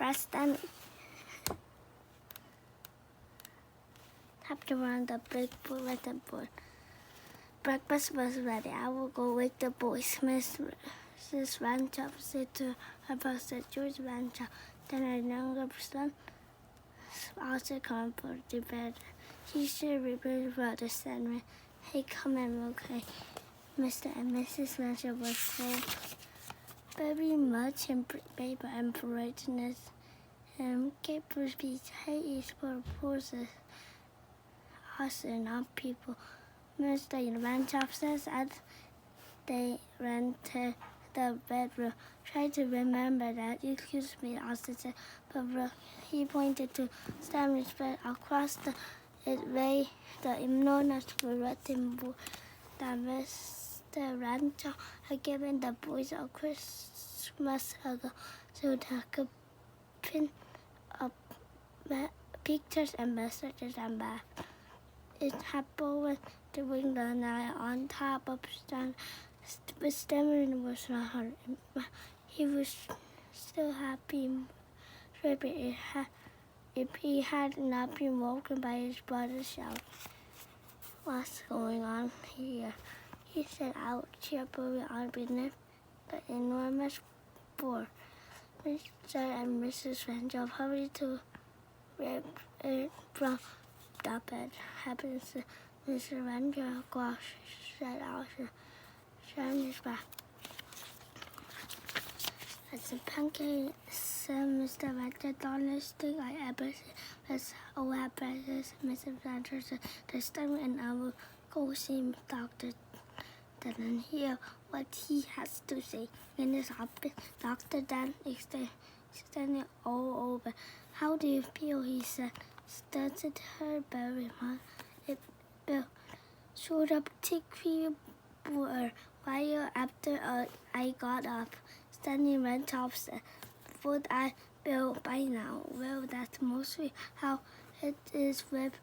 press Stanley. Tapped around the big bulletin board. Breakfast was ready. I will go wake the boys. Mrs. Rancho said to her brother George Rancho. Then her younger son also come for the bed. He should repeat brother Stanley. Hey, come in, okay? Mr. and Mrs. Rancho were full very much in paper and politeness and capers hey for horses. Also not people. Mr. Rancho says as they ran to the bedroom. Try to remember that. Excuse me, Austin said, but he pointed to Stanley's bed across the way the enormous bulletin board that Mr. Rancho had given the boys a Christmas ago, so they could pin up pictures and messages and back. It happened with the window night on top of Stanley. But Stanley was not hurt. He was still happy. If he had not been woken by his brother's shout. What's going on here? He said out cheerfully underneath the enormous board. Mr. and Mrs. Rancho hurried to from the bed. Happens to Mr. Rancho, gosh, said Alice. His back. As a pancake, said Mr. Rancho, the honest thing I ever said was, oh, happy, Mrs. Rancho said, this time and I will go see Dr. Dan and hear what he has to say. In his office, Dr. Dan extended all over. How do you feel? He said. Studied her very much. It felt sort of tickly while after I got up. Stanley Rancho said, would I feel by now? Well, that's mostly how it is with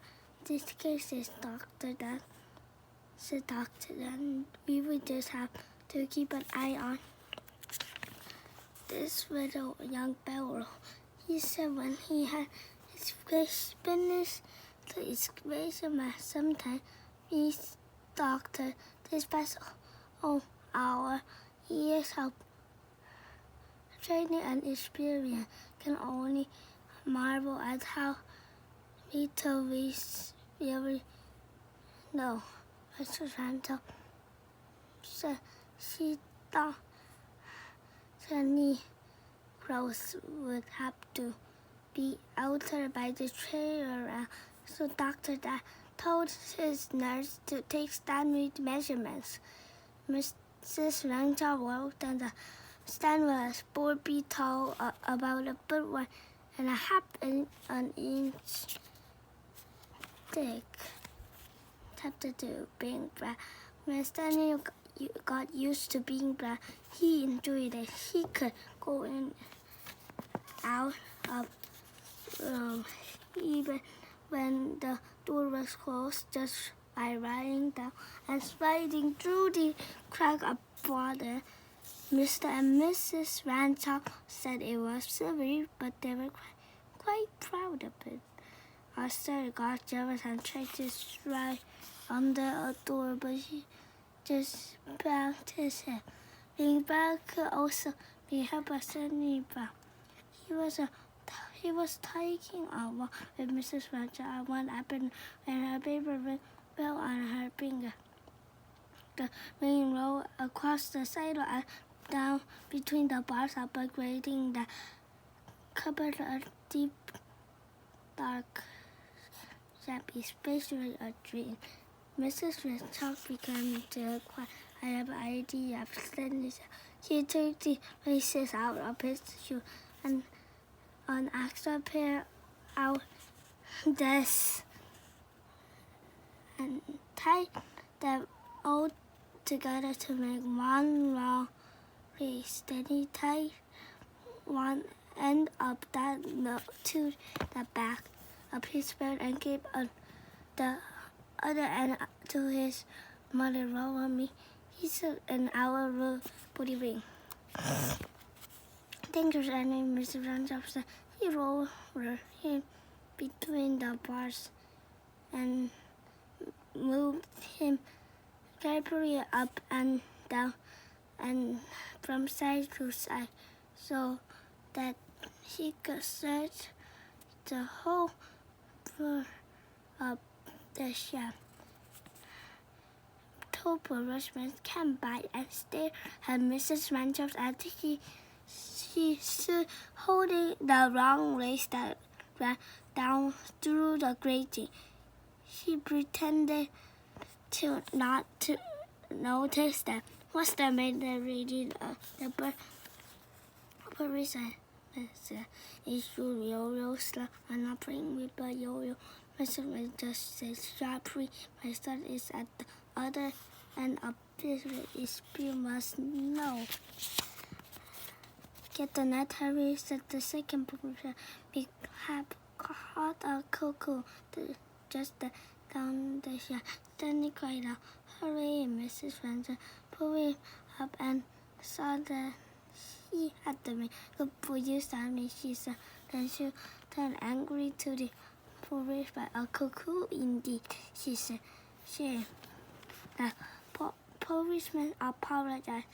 these cases, Dr. Dan. Said Dr. Dan. We would just have to keep an eye on this little young fellow. He said when he had his face finished the excavation sometime he's doctor this past hour years of training and experience can only marvel at how little we really know. Mrs. Rancho said she thought Stanley growth would have to be altered by the trailer, so Dr. Dan told his nurse to take Stanley's measurements. Mrs. Rancho wrote that the Stanley was 4 feet tall, about a foot 1.5 inch thick. Chapter 2, being black. When Stanley got used to being black, he enjoyed it. He could go in out of even when the door was closed, just by riding down and sliding through the crack of water. Mr. and Mrs. Rancho said it was silly, but they were quite proud of it. Arthur got jealous and tried to slide under a door, but he just banged his head. Being black could also be helped by Stanley Brown. He was taking a walk with Mrs. Rancho, and what happened when her paper ring fell on her finger. The ring rolled across the sidewalk and down between the bars of a grating that covered a deep, dark, shabby space with a dream. Mrs. Rancho began to quiet. I have an idea of Stanley. He took the laces out of his shoe and an extra pair out this and tied them all together to make one long piece. Then he tied one end of that note to the back of his belt and gave the other end to his mother. Roll me. He said an hour rule body ring. Thank you, Stanley, Mr. Rancho said. he rolled him between the bars and moved him carefully up and down and from side to side so that he could search the whole floor of the shop. Two policemen came by and stared at Mrs. Rancho as she stood holding the long lace that ran down through the grating. She pretended to not to notice that. What's the matter reading the bird? Police is your yo-yo slug. I'm not playing with a yo-yo. Mrs. Rancho said sharply. My son is at the other end of this race. You must know. Get the net, Harry, said the second policeman. We have caught a cuckoo just down the shaft. Stanley cried out, hurry! Mrs. Rancho pulled him up and saw that he had the ring. Good for you, Stanley, she said. Then she turned angry to the policeman. A cuckoo indeed, she said. The policeman apologized.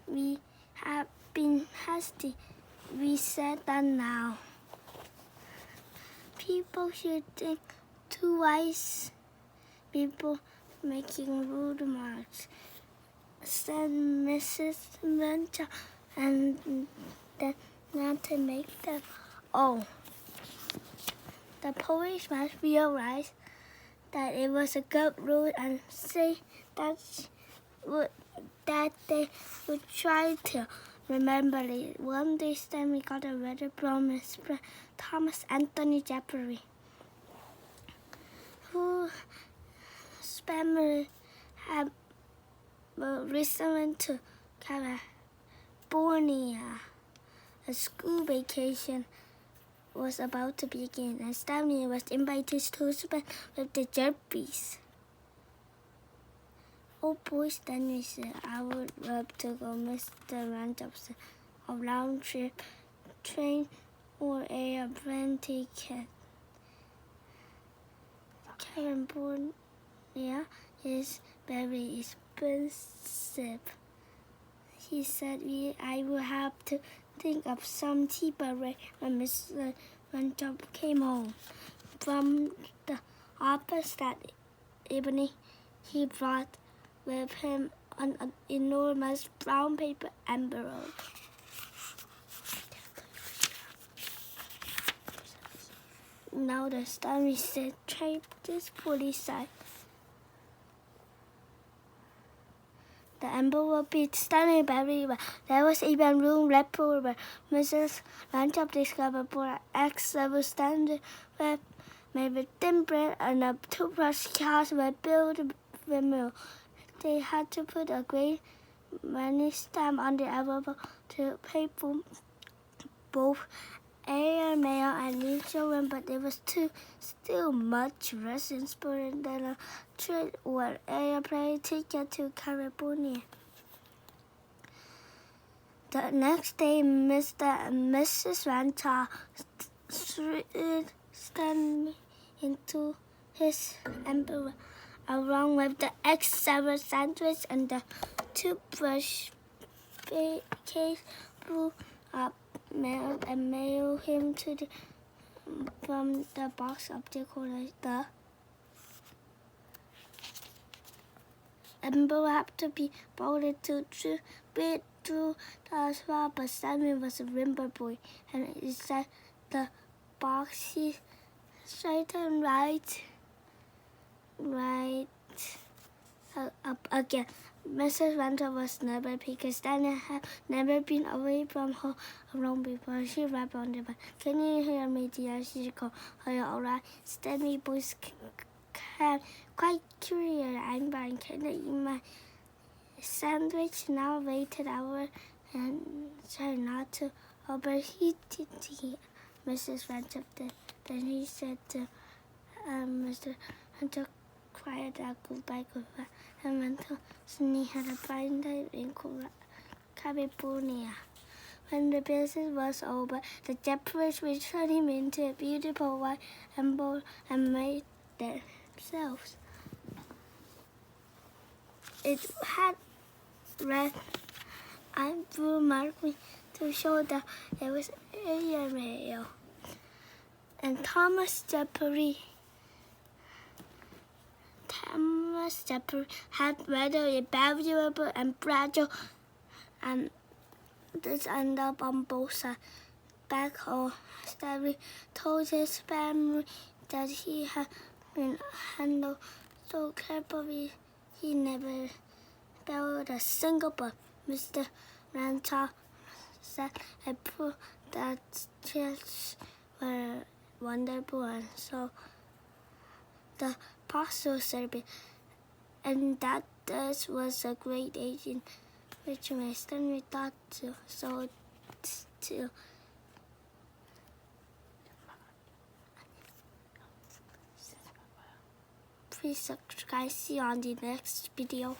We have been hasty. We said that now. People should think twice. People making rude remarks, said Mrs. Rancho, and then not to make them. Oh, the policeman realized that it was a good rule and said that they would try to remember it. One day, Stanley got a letter from his friend Thomas Anthony Jeffrey, whose family had returned to California. A school vacation was about to begin, and Stanley was invited to spend with the Jeffries. Oh boy, Stanley said, I would love to go, Mr. Rancho said. A round trip, train or airplane ticket. California is very expensive. He said, I will have to think of some cheaper rate when Mr. Rancho came home from the office that evening. He brought with him an enormous brown paper envelope. Now the Stanley said, try this police side. The envelope is Stanley very well. There was even room left over. Mrs. Rancho discovered for X-level Stanley with made with thin bread and a toothbrush cast with built windmill. They had to put a great many stamp on the envelope to pay for both air mail and insurance, but it was still much less important than a train or airplane ticket to California. The next day, Mr. and Mrs. Rancho slid Stanley into his envelope, along with the X-7 sandwich and the toothbrush case full of mail and mail him to from the box of decorations. The envelope had to be folded to fit through the spot, but Stanley was a limber boy, and inside the box he straightened right up again. Mrs. Rancho was nervous because Stanley had never been away from home alone before. She rapped on the bed. Can you hear me, dear? She called. Are you all right? Stanley's voice came quite curious. I'm fine. Can I eat my sandwich now? Waited hour and tried not to overheat it. Mrs. Rancho did. Then he said to Mr. Rancho, quiet out, goodbye, and went to Sydney had a fine day in California. When the business was over, the Jeffers returned him into a beautiful white and bold and made themselves. It had red and blue markings to show that it was a male. And Thomas Jeffrey had rather a valuable and fragile, and this ended up on both sides. Back home, Stanley told his family that he had been handled so carefully he never spilled a single bug. Mr. Rancher said it proved that children were wonderful, and so the Postal Service, and that this was a great agent, which my Stanley thought so too. Please subscribe. See you on the next video.